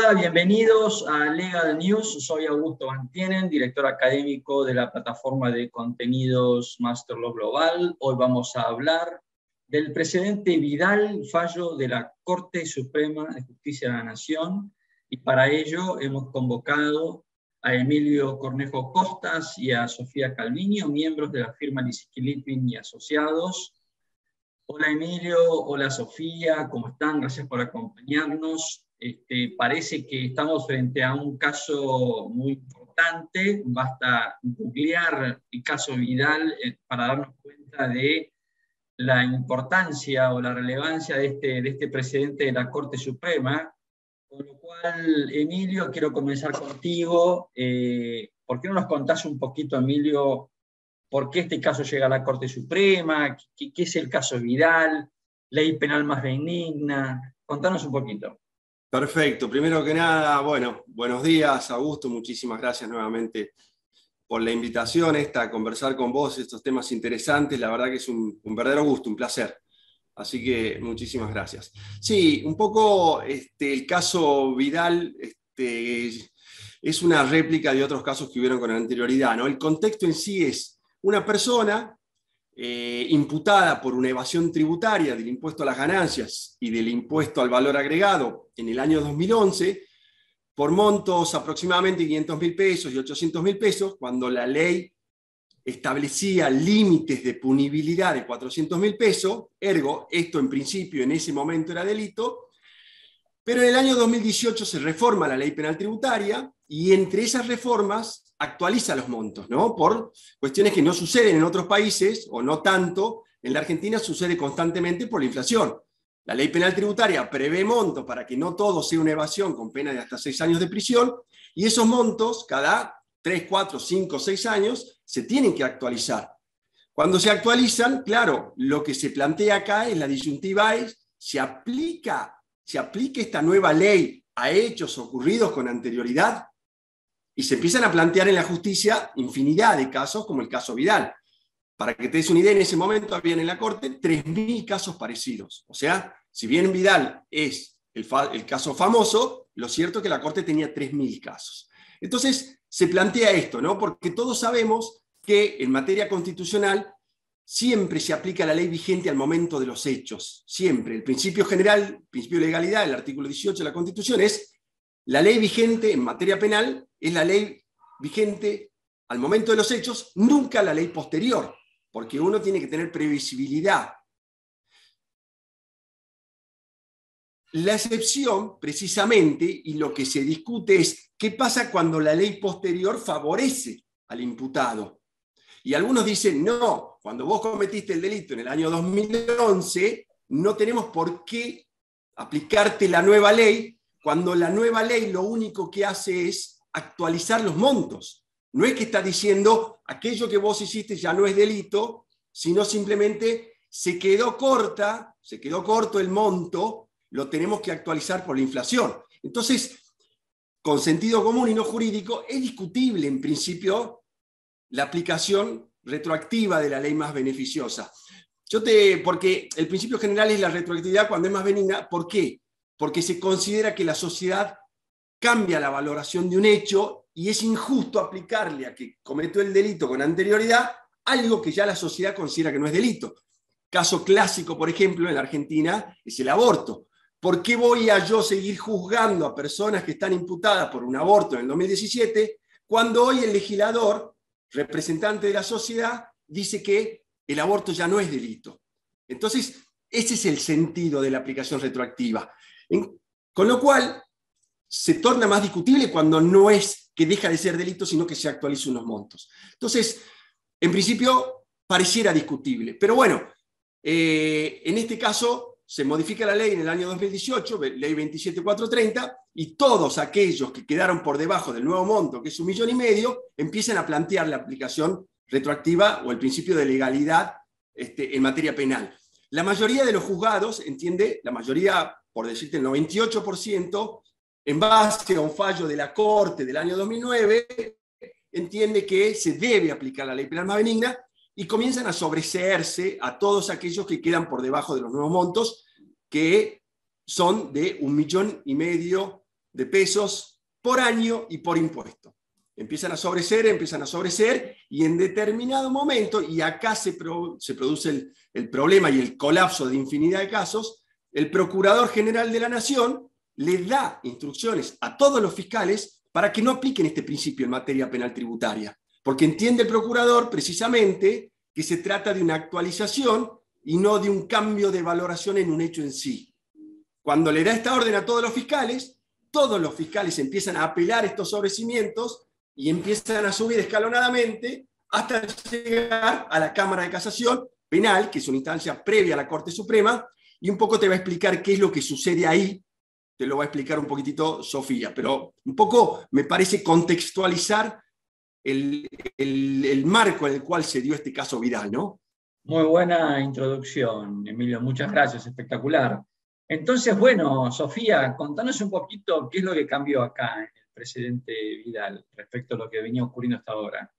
Hola, bienvenidos a Legal News. Soy Augusto Bantienen, director académico de la plataforma de contenidos Master Law Global. Hoy vamos a hablar del precedente Vidal, fallo de la Corte Suprema de Justicia de la Nación, y para ello hemos convocado a Emilio Cornejo Costas y a Sofía Calviño, miembros de la firma Lisicki Litvin y Asociados. Hola Emilio, hola Sofía, ¿cómo están? Gracias por acompañarnos. Parece que estamos frente a un caso muy importante. Basta googlear el caso Vidal para darnos cuenta de la importancia o la relevancia de este precedente de la Corte Suprema. Con lo cual, Emilio, quiero comenzar contigo. ¿Por qué no nos contás un poquito, Emilio, por qué este caso llega a la Corte Suprema? ¿Qué es el caso Vidal? ¿Ley penal más benigna? Contanos un poquito. Perfecto. Primero que nada, bueno, buenos días, Augusto. Muchísimas gracias nuevamente por la invitación a conversar con vos estos temas interesantes. La verdad que es un verdadero gusto, un placer. Así que muchísimas gracias. Sí, un poco el caso Vidal es una réplica de otros casos que hubieron con anterioridad, ¿no? El contexto en sí es una persona imputada por una evasión tributaria del impuesto a las ganancias y del impuesto al valor agregado en el año 2011, por montos aproximadamente 500.000 pesos y 800.000 pesos, cuando la ley establecía límites de punibilidad de 400.000 pesos, ergo, esto en principio en ese momento era delito, pero en el año 2018 se reforma la ley penal tributaria y entre esas reformas actualiza los montos, ¿no? Por cuestiones que no suceden en otros países, o no tanto. En la Argentina sucede constantemente por la inflación. La ley penal tributaria prevé montos para que no todo sea una evasión con pena de hasta 6 años de prisión, y esos montos, cada 3, 4, 5, 6 años, se tienen que actualizar. Cuando se actualizan, claro, lo que se plantea acá es la disyuntiva es, ¿se aplica esta nueva ley a hechos ocurridos con anterioridad? Y se empiezan a plantear en la justicia infinidad de casos, como el caso Vidal. Para que te des una idea, en ese momento habían en la Corte 3.000 casos parecidos. O sea, si bien Vidal es el caso famoso, lo cierto es que la Corte tenía 3.000 casos. Entonces, se plantea esto, ¿no? Porque todos sabemos que en materia constitucional siempre se aplica la ley vigente al momento de los hechos. Siempre. El principio general, el principio de legalidad, el artículo 18 de la Constitución es la ley vigente en materia penal es la ley vigente al momento de los hechos, nunca la ley posterior, porque uno tiene que tener previsibilidad. La excepción, precisamente, y lo que se discute es qué pasa cuando la ley posterior favorece al imputado. Y algunos dicen, no, cuando vos cometiste el delito en el año 2011, no tenemos por qué aplicarte la nueva ley, cuando la nueva ley lo único que hace es actualizar los montos. No es que está diciendo aquello que vos hiciste ya no es delito, sino simplemente se quedó corto el monto, lo tenemos que actualizar por la inflación. Entonces, con sentido común y no jurídico, es discutible en principio la aplicación retroactiva de la ley más beneficiosa. Porque el principio general es la retroactividad cuando es más benigna. ¿Por qué? Porque se considera que la sociedad cambia la valoración de un hecho y es injusto aplicarle a que cometió el delito con anterioridad algo que ya la sociedad considera que no es delito. Caso clásico, por ejemplo, en la Argentina, es el aborto. ¿Por qué voy a yo seguir juzgando a personas que están imputadas por un aborto en el 2017 cuando hoy el legislador, representante de la sociedad, dice que el aborto ya no es delito? Entonces, ese es el sentido de la aplicación retroactiva. Con lo cual, se torna más discutible cuando no es que deja de ser delito, sino que se actualizan unos montos. Entonces, en principio, pareciera discutible. Pero bueno, en este caso, se modifica la ley en el año 2018, ley 27430, y todos aquellos que quedaron por debajo del nuevo monto, que es 1,5 millones, empiezan a plantear la aplicación retroactiva o el principio de legalidad en materia penal. La mayoría de los juzgados, la mayoría, por decirte el 98%, en base a un fallo de la Corte del año 2009, entiende que se debe aplicar la ley penal más benigna y comienzan a sobreseerse a todos aquellos que quedan por debajo de los nuevos montos, que son de 1,5 millones de pesos por año y por impuesto. Empiezan a sobreser, y en determinado momento, y acá se produce el problema y el colapso de infinidad de casos, el Procurador General de la Nación le da instrucciones a todos los fiscales para que no apliquen este principio en materia penal tributaria, porque entiende el procurador precisamente que se trata de una actualización y no de un cambio de valoración en un hecho en sí. Cuando le da esta orden a todos los fiscales empiezan a apelar estos sobrecimientos y empiezan a subir escalonadamente hasta llegar a la Cámara de Casación Penal, que es una instancia previa a la Corte Suprema, y un poco te va a explicar qué es lo que sucede ahí. Te lo va a explicar un poquitito Sofía, pero un poco me parece contextualizar el marco en el cual se dio este caso Vidal, ¿no? Muy buena introducción, Emilio, muchas gracias, espectacular. Entonces, bueno, Sofía, contanos un poquito qué es lo que cambió acá en el presidente Vidal respecto a lo que venía ocurriendo hasta ahora.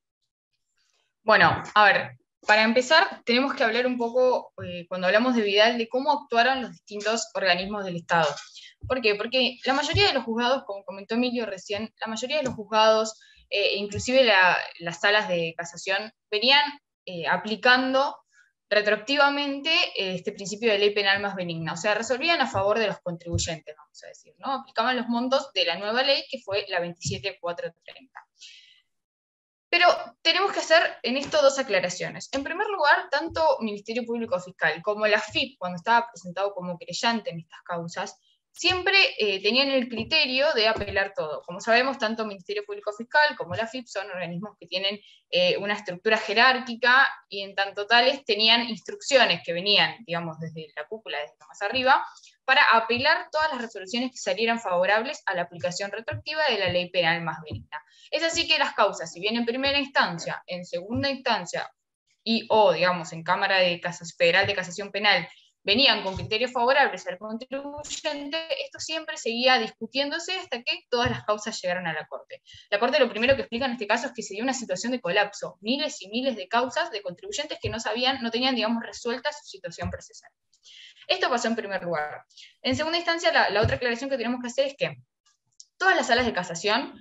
Bueno, a ver, para empezar tenemos que hablar un poco, cuando hablamos de Vidal, de cómo actuaron los distintos organismos del Estado. ¿Por qué? Porque la mayoría de los juzgados, como comentó Emilio recién, la mayoría de los juzgados, inclusive las salas de casación, venían aplicando retroactivamente este principio de ley penal más benigna, o sea, resolvían a favor de los contribuyentes, vamos a decir, ¿no? Aplicaban los montos de la nueva ley, que fue la 27430. Pero tenemos que hacer en esto dos aclaraciones. En primer lugar, tanto Ministerio Público Fiscal como la AFIP, cuando estaba presentado como querellante en estas causas, siempre tenían el criterio de apelar todo. Como sabemos, tanto Ministerio Público Fiscal como la AFIP son organismos que tienen una estructura jerárquica y en tanto tales tenían instrucciones que venían, digamos, desde la cúpula, desde más arriba, para apelar todas las resoluciones que salieran favorables a la aplicación retroactiva de la ley penal más benigna. Es así que las causas, si bien en primera instancia, en segunda instancia o, digamos, en Cámara Federal de Casación Penal, venían con criterios favorables al contribuyente, esto siempre seguía discutiéndose hasta que todas las causas llegaron a la Corte. La Corte lo primero que explica en este caso es que se dio una situación de colapso, miles y miles de causas de contribuyentes que no tenían, digamos, resuelta su situación procesal. Esto pasó en primer lugar. En segunda instancia, la otra aclaración que tenemos que hacer es que todas las salas de casación,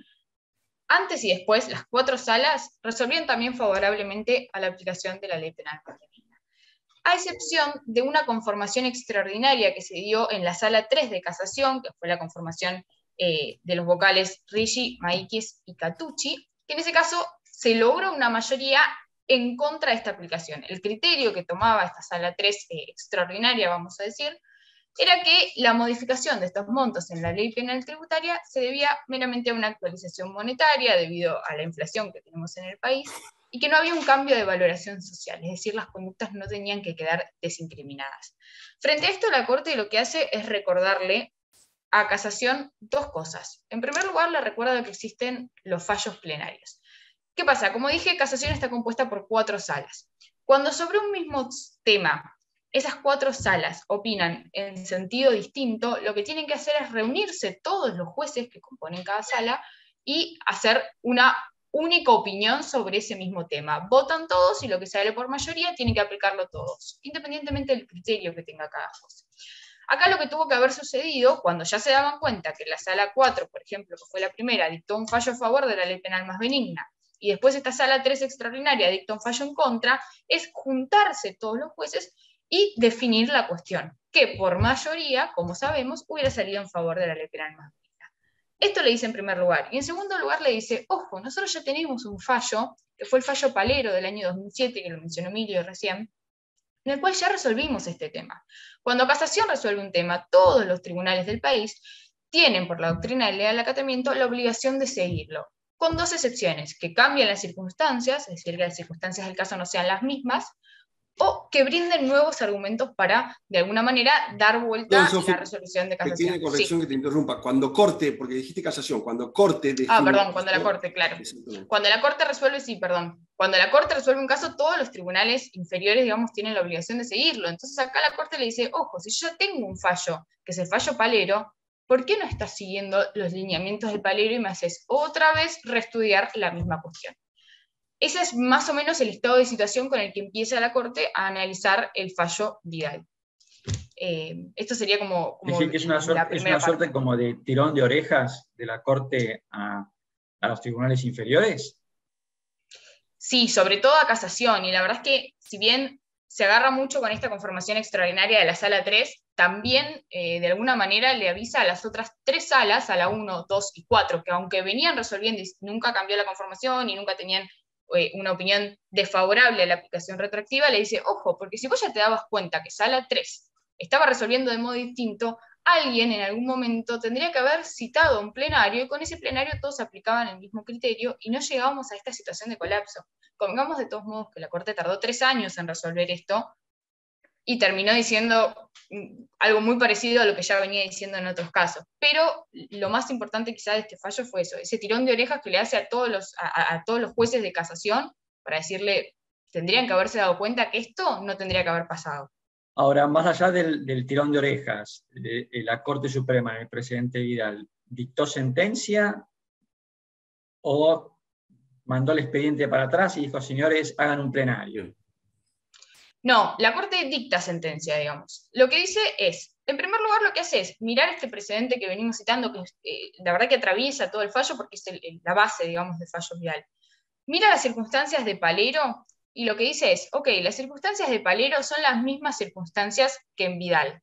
antes y después, las 4 salas resolvían también favorablemente a la aplicación de la ley penal más benigna, a excepción de una conformación extraordinaria que se dio en la sala 3 de casación, que fue la conformación de los vocales Ricci, Maikis y Catucci, que en ese caso se logró una mayoría en contra de esta aplicación. El criterio que tomaba esta sala 3 extraordinaria, vamos a decir, era que la modificación de estos montos en la ley penal tributaria se debía meramente a una actualización monetaria debido a la inflación que tenemos en el país y que no había un cambio de valoración social, es decir, las conductas no tenían que quedar desincriminadas. Frente a esto, la Corte lo que hace es recordarle a Casación 2 cosas. En primer lugar, le recuerda que existen los fallos plenarios. ¿Qué pasa? Como dije, Casación está compuesta por 4 salas. Cuando sobre un mismo tema esas 4 salas opinan en sentido distinto, lo que tienen que hacer es reunirse todos los jueces que componen cada sala y hacer una única opinión sobre ese mismo tema. Votan todos y lo que sale por mayoría tienen que aplicarlo todos, independientemente del criterio que tenga cada juez. Acá lo que tuvo que haber sucedido, cuando ya se daban cuenta que la sala 4, por ejemplo, que fue la primera, dictó un fallo a favor de la ley penal más benigna, y después esta sala 3 extraordinaria dictó un fallo en contra, es juntarse todos los jueces y definir la cuestión, que por mayoría, como sabemos, hubiera salido en favor de la ley penal más benigna. Esto le dice en primer lugar. Y en segundo lugar le dice, ojo, nosotros ya tenemos un fallo, que fue el fallo Palero del año 2007, que lo mencionó Emilio recién, en el cual ya resolvimos este tema. Cuando Casación resuelve un tema, todos los tribunales del país tienen, por la doctrina del leal acatamiento, la obligación de seguirlo, con 2 excepciones, que cambian las circunstancias, es decir, que las circunstancias del caso no sean las mismas, o que brinden nuevos argumentos para, de alguna manera, dar vuelta a la resolución de Casación. Pequeña corrección, sí. Que te interrumpa. Cuando Corte, porque dijiste Casación, cuando Corte define... perdón, cuando la Corte, claro. Cuando la Corte resuelve, cuando la Corte resuelve un caso, todos los tribunales inferiores, digamos, tienen la obligación de seguirlo. Entonces acá la Corte le dice, ojo, si yo tengo un fallo, que es el fallo Palero, ¿por qué no estás siguiendo los lineamientos del Palero y me haces otra vez reestudiar la misma cuestión? Ese es más o menos el estado de situación con el que empieza la Corte a analizar el fallo Vidal. Esto sería como Decir que es una la primera suerte parte. como de tirón de orejas de la Corte a los tribunales inferiores. Sí, sobre todo a casación, y la verdad es que si bien se agarra mucho con esta conformación extraordinaria de la sala 3, también de alguna manera le avisa a las otras 3 salas, a la 1, 2 y 4, que aunque venían resolviendo y nunca cambió la conformación y nunca tenían una opinión desfavorable a la aplicación retroactiva, le dice, ojo, porque si vos ya te dabas cuenta que sala 3 estaba resolviendo de modo distinto, alguien en algún momento tendría que haber citado un plenario y con ese plenario todos aplicaban el mismo criterio y no llegábamos a esta situación de colapso. Convengamos de todos modos que la Corte tardó 3 años en resolver esto y terminó diciendo algo muy parecido a lo que ya venía diciendo en otros casos. Pero lo más importante quizá de este fallo fue eso, ese tirón de orejas que le hace a todos los jueces de casación para decirle, tendrían que haberse dado cuenta que esto no tendría que haber pasado. Ahora, más allá del tirón de orejas, la Corte Suprema, el presidente Vidal, ¿dictó sentencia o mandó el expediente para atrás y dijo, señores, hagan un plenario? No, la Corte dicta sentencia, digamos. Lo que dice es, en primer lugar, lo que hace es mirar este precedente que venimos citando, que la verdad que atraviesa todo el fallo porque es la base, digamos, del fallo Vidal. Mira las circunstancias de Palero y lo que dice es, ok, las circunstancias de Palero son las mismas circunstancias que en Vidal.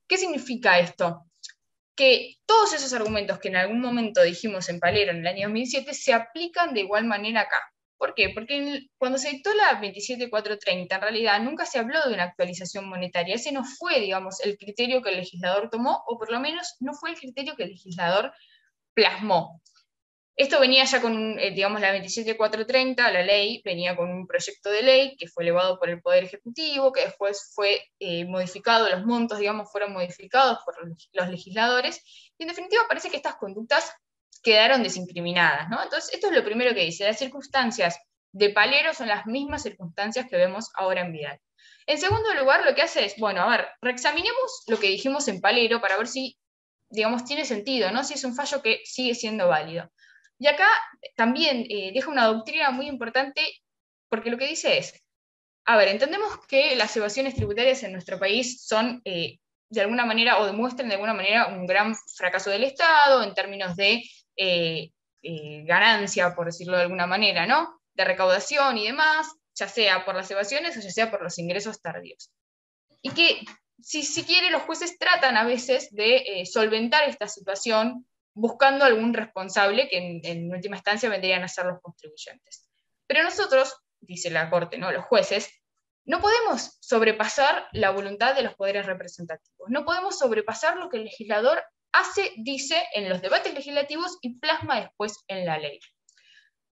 ¿Qué significa esto? Que todos esos argumentos que en algún momento dijimos en Palero en el año 2007 se aplican de igual manera acá. ¿Por qué? Porque cuando se dictó la 27430, en realidad nunca se habló de una actualización monetaria. Ese no fue, digamos, el criterio que el legislador tomó, o por lo menos no fue el criterio que el legislador plasmó. Esto venía ya con, digamos, la 27430, la ley, venía con un proyecto de ley que fue elevado por el Poder Ejecutivo, que después fue modificado, los montos, digamos, fueron modificados por los legisladores, y en definitiva parece que estas conductas quedaron desincriminadas, ¿no? Entonces, esto es lo primero que dice, las circunstancias de Palero son las mismas circunstancias que vemos ahora en Vidal. En segundo lugar, lo que hace es, bueno, a ver, reexaminemos lo que dijimos en Palero para ver si, digamos, tiene sentido, ¿no? Si es un fallo que sigue siendo válido. Y acá también deja una doctrina muy importante, porque lo que dice es, a ver, entendemos que las evasiones tributarias en nuestro país son, de alguna manera, o demuestran de alguna manera un gran fracaso del Estado en términos de ganancia, por decirlo de alguna manera, ¿no? De recaudación y demás, ya sea por las evasiones o ya sea por los ingresos tardíos. Y que, si quiere, los jueces tratan a veces de solventar esta situación buscando algún responsable que en última instancia vendrían a ser los contribuyentes. Pero nosotros, dice la Corte, ¿no? Los jueces, no podemos sobrepasar la voluntad de los poderes representativos, no podemos sobrepasar lo que el legislador hace, dice en los debates legislativos y plasma después en la ley.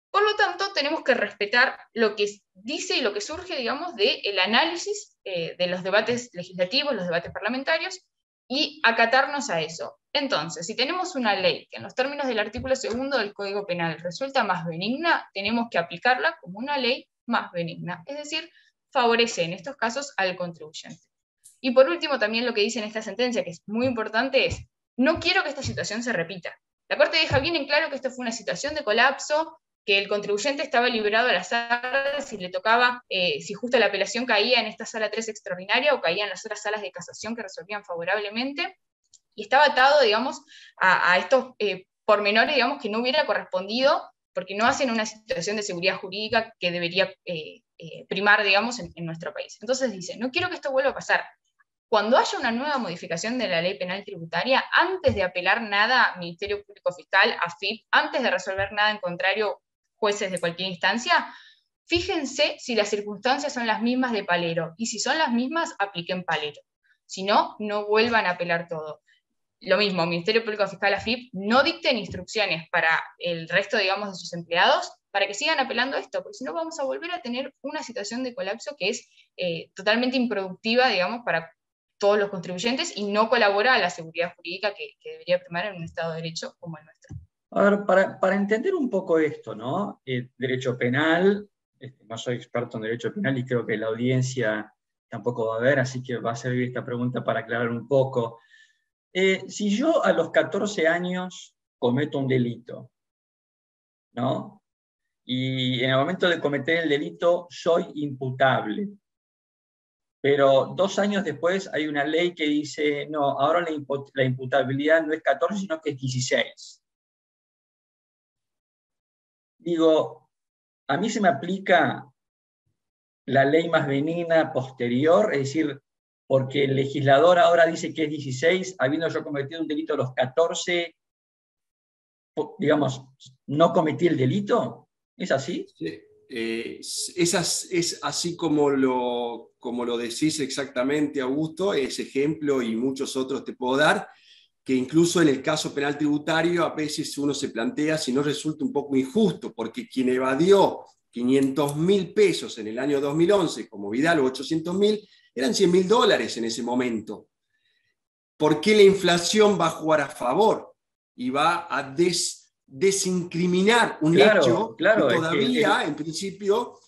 Por lo tanto, tenemos que respetar lo que dice y lo que surge, digamos, del análisis de los debates legislativos, los debates parlamentarios, y acatarnos a eso. Entonces, si tenemos una ley que en los términos del artículo 2 del Código Penal resulta más benigna, tenemos que aplicarla como una ley más benigna, es decir, favorece en estos casos al contribuyente. Y por último, también lo que dice en esta sentencia, que es muy importante, es, no quiero que esta situación se repita. La Corte deja bien en claro que esto fue una situación de colapso, que el contribuyente estaba liberado al azar si le tocaba, si justo la apelación caía en esta sala 3 extraordinaria o caía en las otras salas de casación que resolvían favorablemente, y estaba atado, digamos, a estos pormenores, digamos, que no hubiera correspondido, porque no hacen una situación de seguridad jurídica que debería primar, digamos, en nuestro país. Entonces dice, no quiero que esto vuelva a pasar. Cuando haya una nueva modificación de la ley penal tributaria, antes de apelar nada, Ministerio Público Fiscal, AFIP, antes de resolver nada en contrario, jueces de cualquier instancia, fíjense si las circunstancias son las mismas de Palero, y si son las mismas, apliquen Palero. Si no, no vuelvan a apelar todo. Lo mismo, Ministerio Público Fiscal, AFIP, no dicten instrucciones para el resto, digamos, de sus empleados para que sigan apelando esto, porque si no vamos a volver a tener una situación de colapso que es totalmente improductiva, digamos, para todos los contribuyentes y no colabora a la seguridad jurídica que debería primar en un Estado de Derecho como el nuestro. A ver, para entender un poco esto, ¿no? Derecho penal, no soy experto en derecho penal y creo que la audiencia tampoco va a ver, así que va a servir esta pregunta para aclarar un poco. Si yo a los 14 años cometo un delito, ¿no? Y en el momento de cometer el delito soy imputable, pero 2 años después hay una ley que dice, no, ahora la imputabilidad no es 14, sino que es 16. Digo, a mí se me aplica la ley más benigna posterior, es decir, porque el legislador ahora dice que es 16, habiendo yo cometido un delito a los 14, digamos, no cometí el delito. ¿Es así? Sí. Es así como lo decís exactamente, Augusto, ese ejemplo y muchos otros te puedo dar, que incluso en el caso penal tributario a veces uno se plantea si no resulta un poco injusto, porque quien evadió 500.000 pesos en el año 2011, como Vidal, o 800.000, eran $100.000 en ese momento. ¿Por qué la inflación va a jugar a favor y va a desincriminar un hecho que todavía, en principio,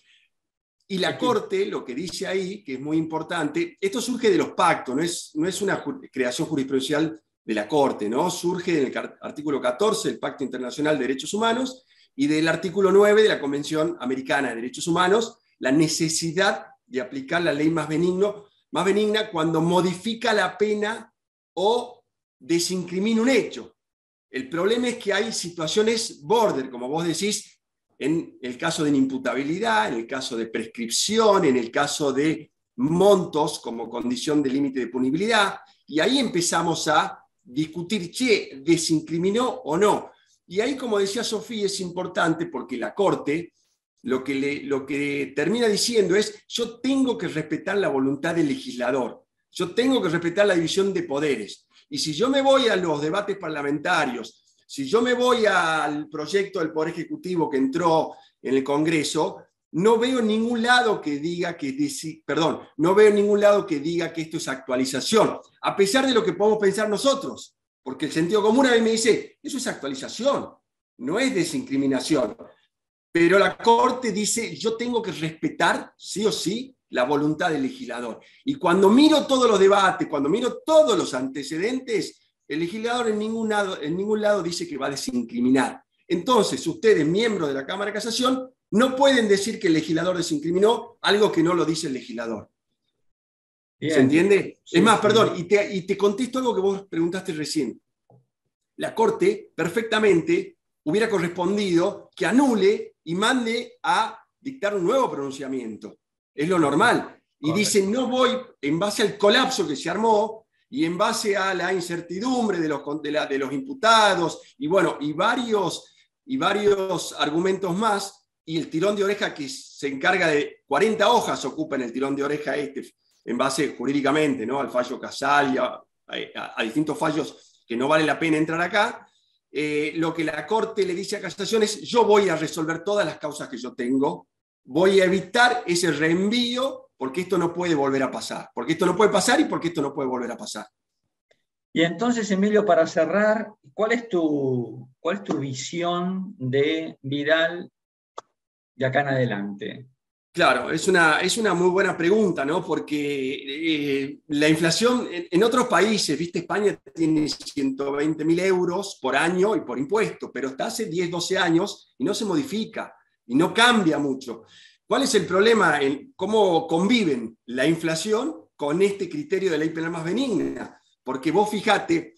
y la Corte, lo que dice ahí, que es muy importante, esto surge de los pactos, no es una creación jurisprudencial de la Corte, ¿no? Surge en el artículo 14 del Pacto Internacional de Derechos Humanos y del artículo 9 de la Convención Americana de Derechos Humanos, la necesidad de aplicar la ley más benigna cuando modifica la pena o desincrimina un hecho. El problema es que hay situaciones border, como vos decís, en el caso de inimputabilidad, en el caso de prescripción, en el caso de montos como condición de límite de punibilidad, y ahí empezamos a discutir, che, ¿desincriminó o no? Y ahí, como decía Sofía, es importante porque la Corte lo que termina diciendo es, yo tengo que respetar la voluntad del legislador, yo tengo que respetar la división de poderes. Y si yo me voy a los debates parlamentarios, si yo me voy al proyecto del Poder Ejecutivo que entró en el Congreso, no veo en ningún lado que diga que, no veo en ningún lado que diga que esto es actualización, a pesar de lo que podemos pensar nosotros, porque el sentido común a mí me dice, eso es actualización, no es desincriminación. Pero la Corte dice, yo tengo que respetar, sí o sí, la voluntad del legislador. Y cuando miro todos los debates, cuando miro todos los antecedentes, el legislador en ningún lado dice que va a desincriminar. Entonces, ustedes, miembros de la Cámara de Casación, no pueden decir que el legislador desincriminó algo que no lo dice el legislador. Bien. ¿Se entiende? Sí, es más, perdón, y te contesto algo que vos preguntaste recién. La Corte perfectamente hubiera correspondido que anule y mande a dictar un nuevo pronunciamiento. Es lo normal. Y dicen, no voy, en base al colapso que se armó y en base a la incertidumbre de los imputados y bueno, y varios argumentos más, y el tirón de oreja que se encarga de 40 hojas ocupa en el tirón de oreja en base jurídicamente, ¿no? Al fallo Casal y a distintos fallos que no vale la pena entrar acá. Lo que la Corte le dice a Casación es, yo voy a resolver todas las causas que yo tengo, voy a evitar ese reenvío porque esto no puede volver a pasar, porque esto no puede pasar y porque esto no puede volver a pasar. Y entonces, Emilio, para cerrar, ¿cuál es tu visión de Vidal de acá en adelante? Claro, es una muy buena pregunta, ¿no? Porque la inflación en otros países, ¿viste? España tiene 120.000 euros por año y por impuesto, pero está hace 10, 12 años y no se modifica y no cambia mucho. ¿Cuál es el problema en cómo conviven la inflación con este criterio de ley penal más benigna? Porque vos fijate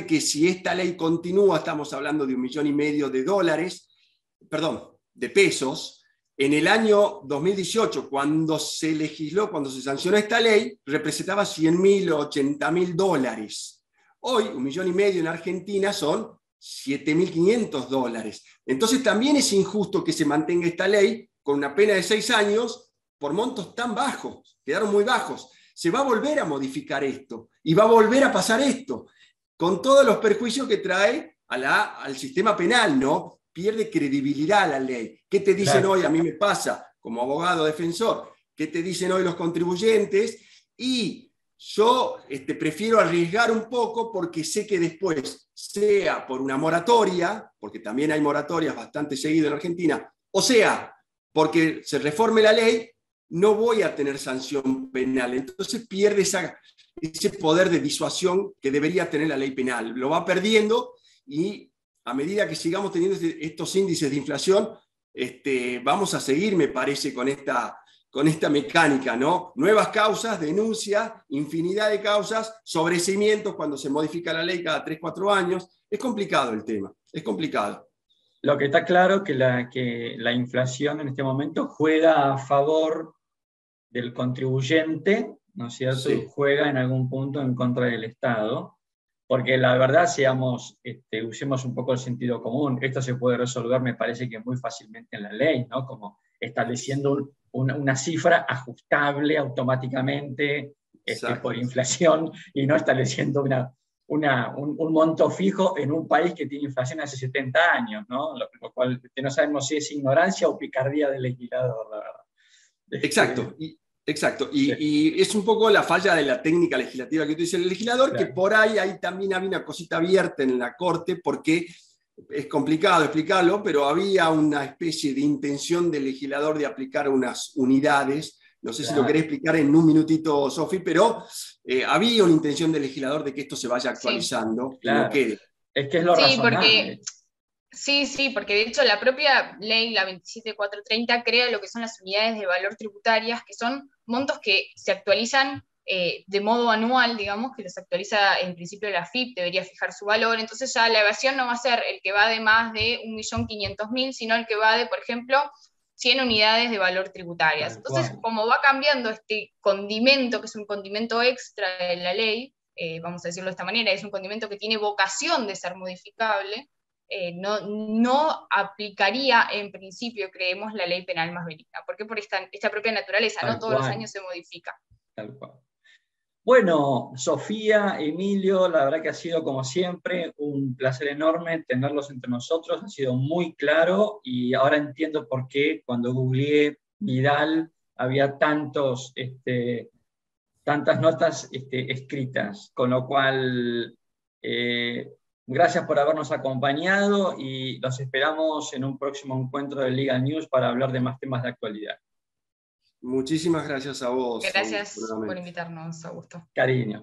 que si esta ley continúa, estamos hablando de 1,5 millones de pesos. En el año 2018, cuando se legisló, cuando se sancionó esta ley, representaba 100.000 o 80.000 dólares. Hoy, 1,5 millones en Argentina son 7.500 dólares. Entonces también es injusto que se mantenga esta ley con una pena de 6 años por montos tan bajos, quedaron muy bajos. Se va a volver a modificar esto y va a volver a pasar esto, con todos los perjuicios que trae al sistema penal, ¿no? Pierde credibilidad la ley. ¿Qué te dicen hoy? A mí me pasa como abogado defensor. ¿Qué te dicen hoy los contribuyentes? Y yo prefiero arriesgar un poco porque sé que después, sea por una moratoria, porque también hay moratorias bastante seguidas en Argentina, o sea, porque se reforme la ley, no voy a tener sanción penal. Entonces pierde ese poder de disuasión que debería tener la ley penal. Lo va perdiendo y a medida que sigamos teniendo estos índices de inflación, vamos a seguir, me parece, con esta con esta mecánica, ¿no? Nuevas causas, denuncia, infinidad de causas, sobreseimientos cuando se modifica la ley cada 3, 4 años. Es complicado el tema, es complicado. Lo que está claro que la inflación en este momento juega a favor del contribuyente, ¿no es cierto? Sí. Y juega en algún punto en contra del Estado, porque la verdad, usemos un poco el sentido común. Esto se puede resolver, me parece que muy fácilmente en la ley, ¿no? Como estableciendo una cifra ajustable automáticamente por inflación, y no estableciendo un monto fijo en un país que tiene inflación hace 70 años, ¿no? Lo cual no sabemos si es ignorancia o picardía del legislador, la verdad. Exacto. Exacto, Sí. y es un poco la falla de la técnica legislativa que tú dices el legislador, claro. Que por ahí también había una cosita abierta en la Corte, porque es complicado explicarlo, pero había una especie de intención del legislador de aplicar unas unidades. No sé, claro, si lo querés explicar en un minutito, Sofi, pero había una intención del legislador de que esto se vaya actualizando, sí, y claro, no quede. Es que es lo razonable. Sí, porque de hecho la propia ley, la 27430, crea lo que son las unidades de valor tributarias, que son montos que se actualizan de modo anual, digamos, que los actualiza en principio la AFIP, debería fijar su valor. Entonces ya la evasión no va a ser el que va de más de 1.500.000, sino el que va de, por ejemplo, 100 unidades de valor tributarias. Entonces, como va cambiando este condimento, que es un condimento extra de la ley, vamos a decirlo de esta manera, es un condimento que tiene vocación de ser modificable, no aplicaría en principio, creemos, la ley penal más benigna, porque por esta propia naturaleza, no todos los años se modifica. Tal cual. Bueno, Sofía, Emilio, la verdad que ha sido como siempre un placer enorme tenerlos entre nosotros, ha sido muy claro y ahora entiendo por qué cuando googleé Vidal había tantas notas escritas, con lo cual gracias por habernos acompañado y los esperamos en un próximo encuentro de Legal News para hablar de más temas de actualidad. Muchísimas gracias a vos. Gracias por invitarnos, Augusto. Cariños.